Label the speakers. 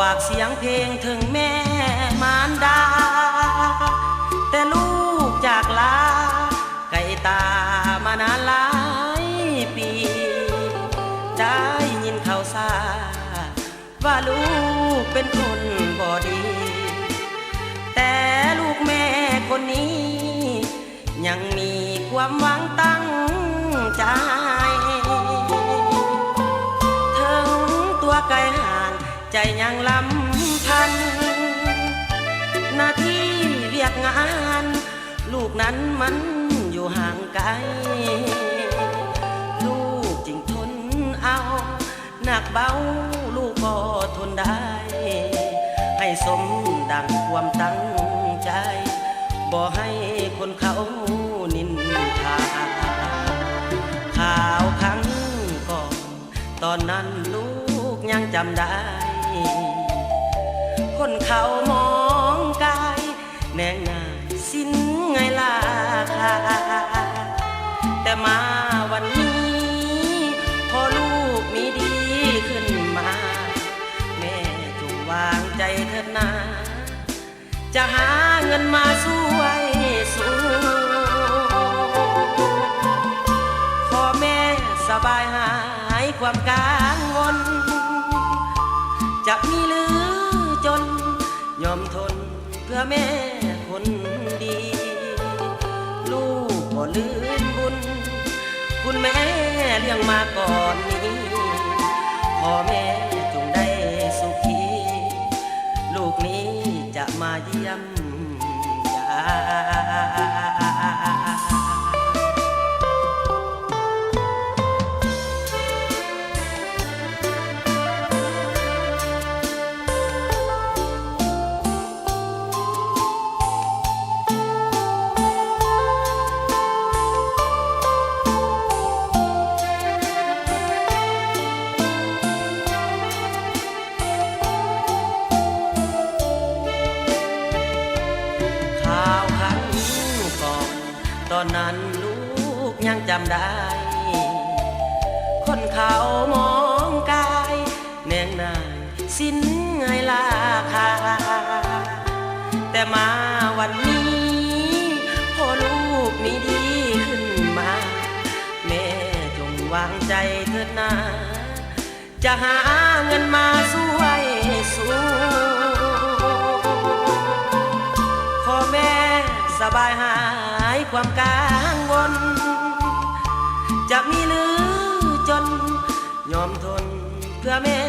Speaker 1: ฝากเสียงเพลงถึงแม่มารดาแต่ลูกจากลาไก่ตามานานหลายปีได้ยินข่าวซาว่าลูกเป็นคนบ่ดีแต่ลูกแม่คนนี้ยังมีความหวังตั้งใจถึงตัวไกลห่างใจยังลำพันหน้าที่เรียกงานลูกนั้นมันอยู่ห่างไกลลูกจึงทนเอาหนักเบาลูกก็ทนได้ให้สมดังความตั้งใจบ่ให้คนเขานินทาข่าวครั้งก่อนตอนนั้นลูกยังจำได้คนเขามองกายแนงง่ายสิ้นไงล่ะค่ะแต่มาวันนี้พอลูกมีดีขึ้นมาแม่จงวางใจเถิดนาจะหาเงินมาช่วยสู้ขอแม่สบายหายความกังวลจะมีหรือจนยอมทนเพื่อแม่คนดีลูกก็ลืมบุญคุณแม่เลี้ยงมาก่อนนี้พ่อแม่จงได้สุขีลูกนี้จะมาเยี่ยมยามตอนนั้นลูกยังจำได้คนเขามองกายแนงนายสิ้นไงล่ะค่ะแต่มาวันนี้พอลูกมีดีขึ้นมาแม่จงวางใจเถิดนาจะหาเงินมาช่วยสู้ขอแม่สบายหายความกังวลจะมีหรือจนยอมทนเพื่อแม่